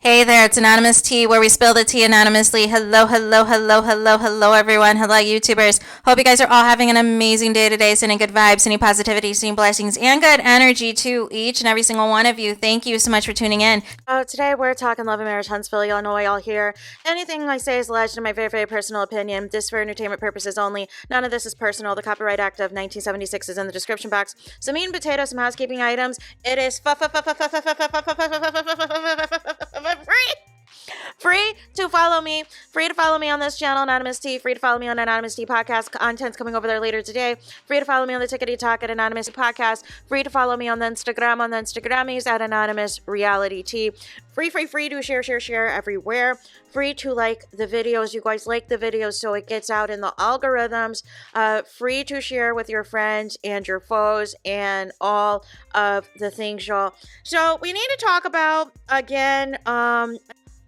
Hey there, it's Anonymous Tea, where we spill the tea anonymously. Hello, hello, hello, hello, hello, everyone. Hello, YouTubers. Hope you guys are all having an amazing day today, sending good vibes, sending positivity, sending blessings, and good energy to each and every single one of you. Thank you so much for tuning in. Today we're talking love and marriage, Huntsville, Illinois, all here. Anything I say is alleged in my very, very personal opinion. This for entertainment purposes only. None of this is personal. The Copyright Act of 1976 is in the description box. Some meat and potatoes, some housekeeping items. It is free to follow me. Free to follow me on this channel, Anonymous Tea. Free to follow me on Anonymous Tea Podcast. Content's coming over there later today. Free to follow me on the Tickety Talk at Anonymous Podcast. Free to follow me on the Instagram, on the Instagrammies at Anonymous Reality Tea. Free to share everywhere. Free to like the videos. You guys like the videos so it gets out in the algorithms. Free to share with your friends and your foes and all of the things, y'all. So we need to talk about, again,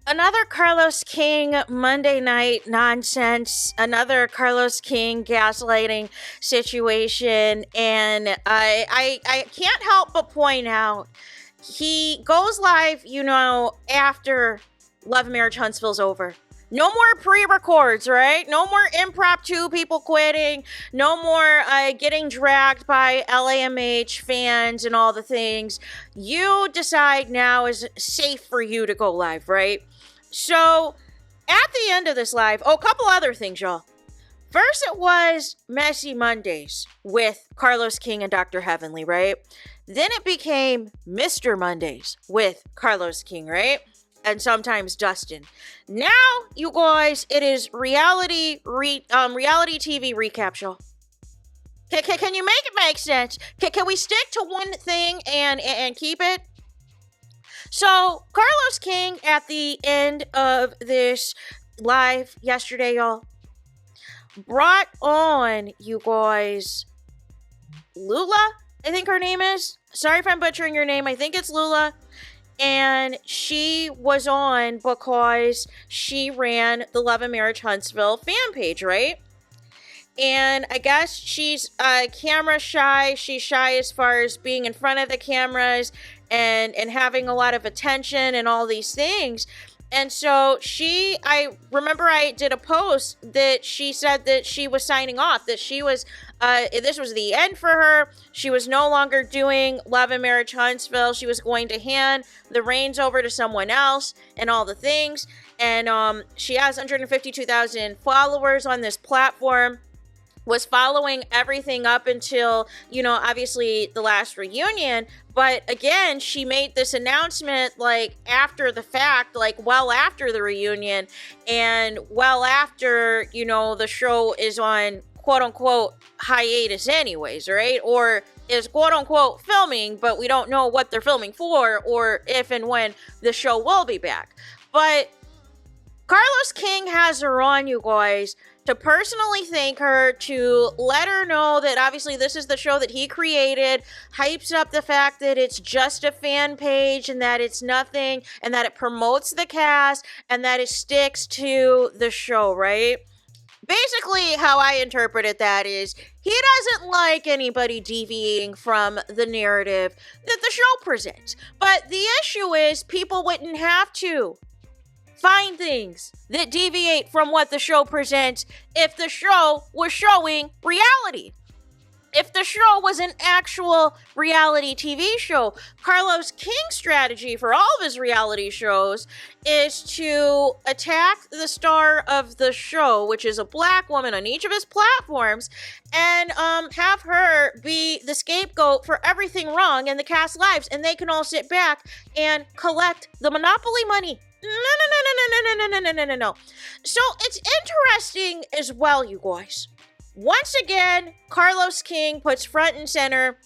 another Carlos King Monday night nonsense, another Carlos King gaslighting situation, and I can't help but point out, he goes live, after Love and Marriage Huntsville's over. No more pre-records, right? No more impromptu people quitting. No more getting dragged by LAMH fans and all the things. You decide now is safe for you to go live, right? So, at the end of this live, a couple other things, y'all. First, it was Messy Mondays with Carlos King and Dr. Heavenly, right? Then it became Mr. Mondays with Carlos King, right? And sometimes Dustin. Now, you guys, it is reality TV recap show. Can you make it make sense? Can we stick to one thing and keep it? So, Carlos King, at the end of this live yesterday, y'all, brought on, you guys, Lula, I think her name is. Sorry if I'm butchering your name. I think it's Lula. And she was on because she ran the Love and Marriage Huntsville fan page, right? And I guess she's camera shy. She's shy as far as being in front of the cameras and having a lot of attention and all these things. And so I remember I did a post that she said that she was signing off, that she was, this was the end for her. She was no longer doing Love and Marriage Huntsville. She was going to hand the reins over to someone else and all the things. And she has 152,000 followers on this platform. Was following everything up until, obviously the last reunion. But again, she made this announcement after the fact, well after the reunion and well after, the show is on quote unquote hiatus anyways, right? Or is quote unquote filming, but we don't know what they're filming for or if and when the show will be back. But Carlos King has her on, you guys, to personally thank her, to let her know that obviously this is the show that he created, hypes up the fact that it's just a fan page and that it's nothing, and that it promotes the cast, and that it sticks to the show, right? Basically, how I interpreted that is he doesn't like anybody deviating from the narrative that the show presents. But the issue is people wouldn't have to find things that deviate from what the show presents if the show was showing reality. If the show was an actual reality TV show. Carlos King's strategy for all of his reality shows is to attack the star of the show, which is a black woman on each of his platforms, and have her be the scapegoat for everything wrong in the cast lives, and they can all sit back and collect the Monopoly money. No. So it's interesting as well, you guys. Once again, Carlos King puts front and center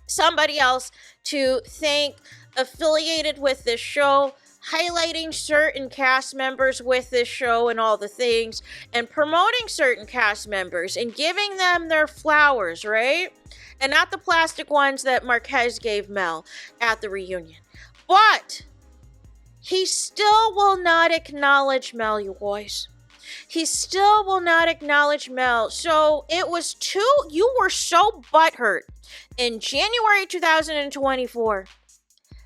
somebody else to thank affiliated with this show, highlighting certain cast members with this show and all the things, and promoting certain cast members and giving them their flowers, right? And not the plastic ones that Marquez gave Mel at the reunion. But he still will not acknowledge Mel, you boys. He still will not acknowledge Mel. So you were so butthurt in January 2024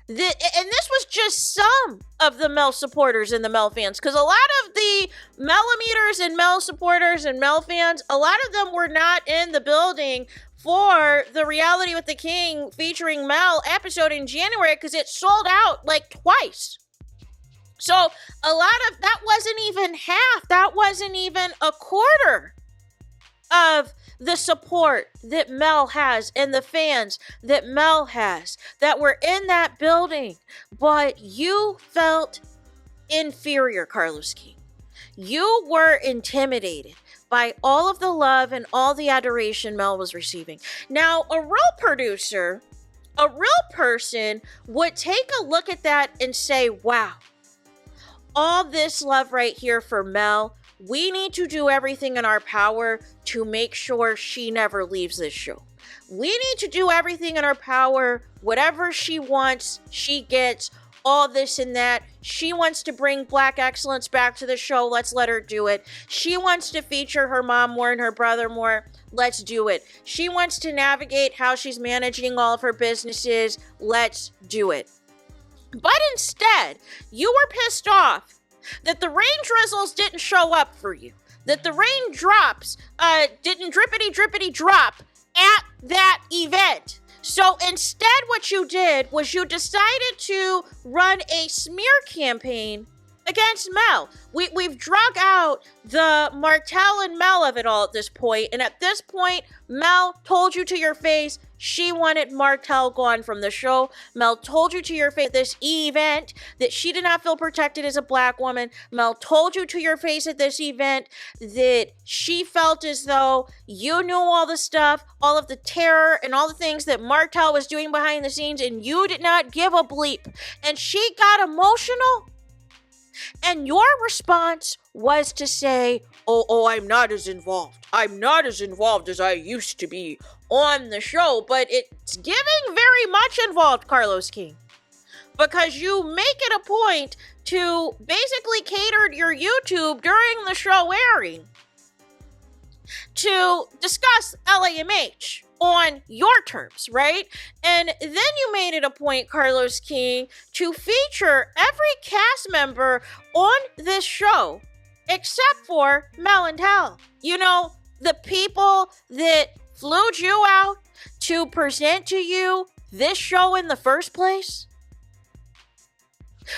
And this was just some of the Mel supporters and the Mel fans, because a lot of the Melimeters and Mel supporters and Mel fans, a lot of them were not in the building for the Reality with the King featuring Mel episode in January, because it sold out like twice. So a lot of that wasn't even half, that wasn't even a quarter of the support that Mel has and the fans that Mel has that were in that building. But you felt inferior, Carlos King. You were intimidated by all of the love and all the adoration Mel was receiving. Now, a real producer, a real person would take a look at that and say, wow, all this love right here for Mel, we need to do everything in our power to make sure she never leaves this show. We need to do everything in our power. Whatever she wants, she gets. All this and that. She wants to bring Black excellence back to the show. Let's let her do it. She wants to feature her mom more and her brother more. Let's do it. She wants to navigate how she's managing all of her businesses. Let's do it. But instead, you were pissed off that the rain drizzles didn't show up for you, that the raindrops didn't drippity drop at that event. So instead, what you did was you decided to run a smear campaign against Mel. We've drug out the Martell and Mel of it all at this point, and at this point, Mel told you to your face she wanted Martell gone from the show. Mel told you to your face at this event that she did not feel protected as a Black woman. Mel told you to your face at this event that she felt as though you knew all the stuff, all of the terror and all the things that Martell was doing behind the scenes, and you did not give a bleep. And she got emotional. And your response was to say, oh, I'm not as involved. I'm not as involved as I used to be on the show. But it's giving very much involved, Carlos King. Because you make it a point to basically cater your YouTube during the show airing to discuss LAMH on your terms, right? And then you made it a point, Carlos King, to feature every cast member on this show except for Mel and Tal. You know, the people that flew you out to present to you this show in the first place.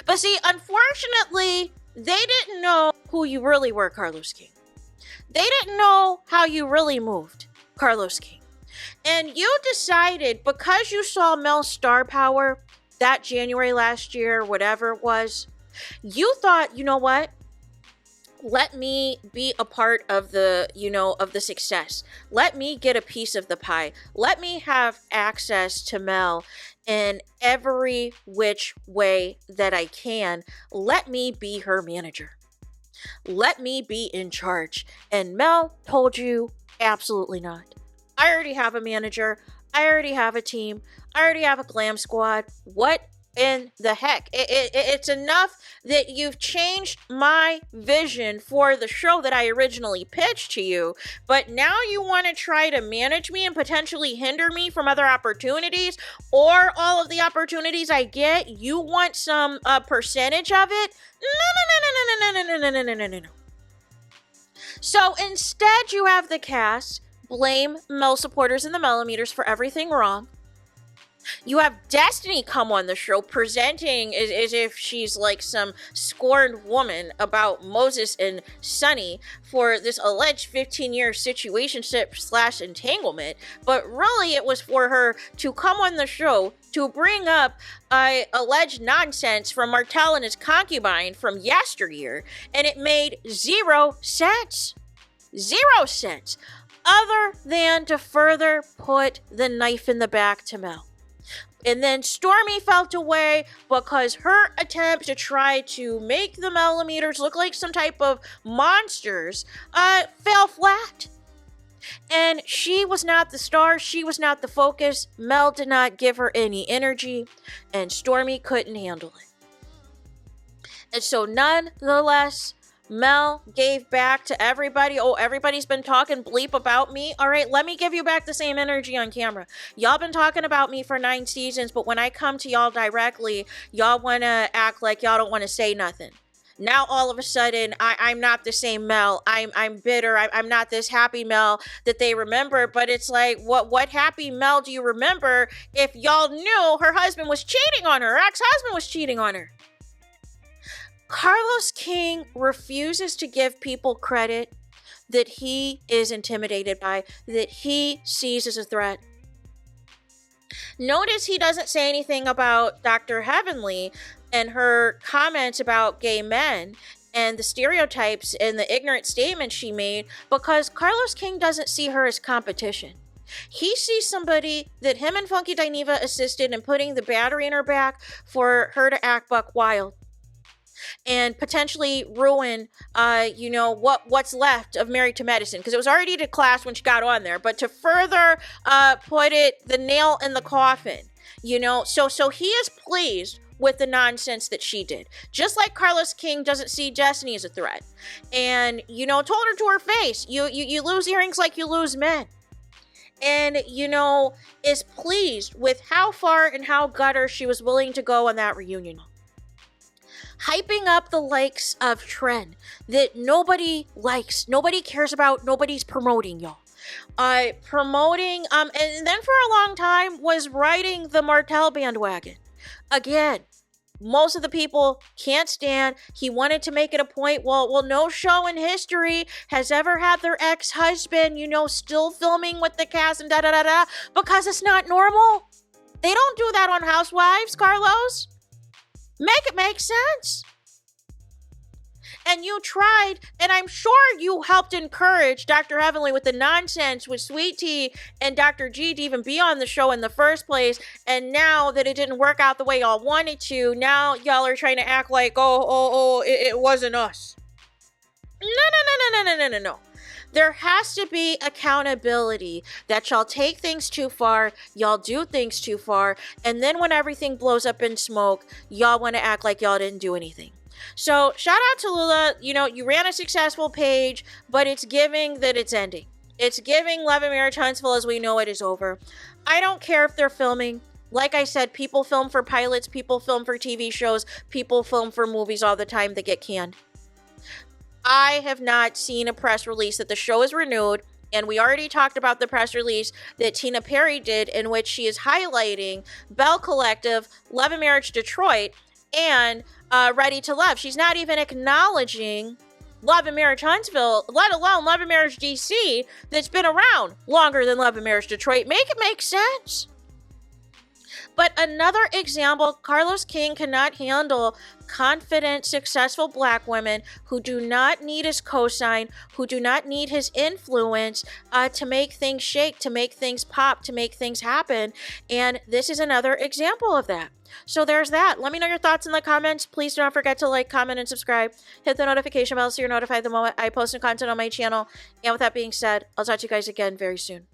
But see, unfortunately, they didn't know who you really were, Carlos King. They didn't know how you really moved, Carlos King. And you decided, because you saw Mel's star power that January last year, whatever it was, you thought, you know what? Let me be a part of the, of the success. Let me get a piece of the pie. Let me have access to Mel in every which way that I can. Let me be her manager. Let me be in charge. And Mel told you, absolutely not. I already have a manager. I already have a team. I already have a glam squad. What in the heck? It's enough that you've changed my vision for the show that I originally pitched to you, but now you want to try to manage me and potentially hinder me from other opportunities, or all of the opportunities I get, you want some percentage of it? No. So instead, you have the cast blame Mel supporters and the Melimeters for everything wrong. You have Destiny come on the show presenting as if she's like some scorned woman about Moses and Sunny for this alleged 15-year situationship / entanglement. But really it was for her to come on the show to bring up alleged nonsense from Martell and his concubine from yesteryear. And it made 0 sense. 0 sense. Other than to further put the knife in the back to Mel. And then Stormy felt away because her attempt to try to make the Melimeters look like some type of monsters fell flat. And she was not the star. She was not the focus. Mel did not give her any energy. And Stormy couldn't handle it. And so nonetheless, Mel gave back to everybody. Oh, everybody's been talking bleep about me. All right, let me give you back the same energy on camera. Y'all been talking about me for 9 seasons, but when I come to y'all directly, y'all want to act like y'all don't want to say nothing. Now all of a sudden, I'm not the same Mel. I'm bitter. I'm not this happy Mel that they remember. But it's like, what happy Mel do you remember if y'all knew her husband was cheating on her? Her ex-husband was cheating on her. Carlos King refuses to give people credit that he is intimidated by, that he sees as a threat. Notice he doesn't say anything about Dr. Heavenly and her comments about gay men and the stereotypes and the ignorant statements she made, because Carlos King doesn't see her as competition. He sees somebody that him and Funky Dineva assisted in putting the battery in her back for her to act buck wild and potentially ruin, what's left of Married to Medicine, because it was already declassed when she got on there, but to further put the nail in the coffin, so he is pleased with the nonsense that she did. Just like Carlos King doesn't see Destiny as a threat, and told her to her face, you lose earrings like you lose men. And, is pleased with how far and how gutter she was willing to go on that reunion. Hyping up the likes of Tren that nobody likes, nobody cares about, nobody's promoting, y'all. Promoting, and then for a long time was riding the Martell bandwagon. Again, most of the people can't stand. He wanted to make it a point. Well, no show in history has ever had their ex-husband, still filming with the cast and da-da-da-da, because it's not normal. They don't do that on Housewives, Carlos. Make it make sense. And you tried, and I'm sure you helped encourage Dr. Heavenly with the nonsense with Sweet Tea and Dr. G to even be on the show in the first place. And now that it didn't work out the way y'all wanted to, now y'all are trying to act like, it wasn't us. No. There has to be accountability that y'all take things too far, y'all do things too far, and then when everything blows up in smoke, y'all want to act like y'all didn't do anything. So shout out to Lula. You ran a successful page, but it's giving that it's ending. It's giving Love and Marriage Huntsville as we know it is over. I don't care if they're filming. Like I said, people film for pilots, people film for TV shows, people film for movies all the time that get canned. I have not seen a press release that the show is renewed, and we already talked about the press release that Tina Perry did in which she is highlighting Bell Collective, Love and Marriage Detroit, and Ready to Love. She's not even acknowledging Love and Marriage Huntsville, let alone Love and Marriage DC, that's been around longer than Love and Marriage Detroit. Make it make sense. But another example, Carlos King cannot handle confident, successful black women who do not need his cosign, who do not need his influence to make things shake, to make things pop, to make things happen. And this is another example of that. So there's that. Let me know your thoughts in the comments. Please don't forget to like, comment, and subscribe. Hit the notification bell so you're notified the moment I post new content on my channel. And with that being said, I'll talk to you guys again very soon.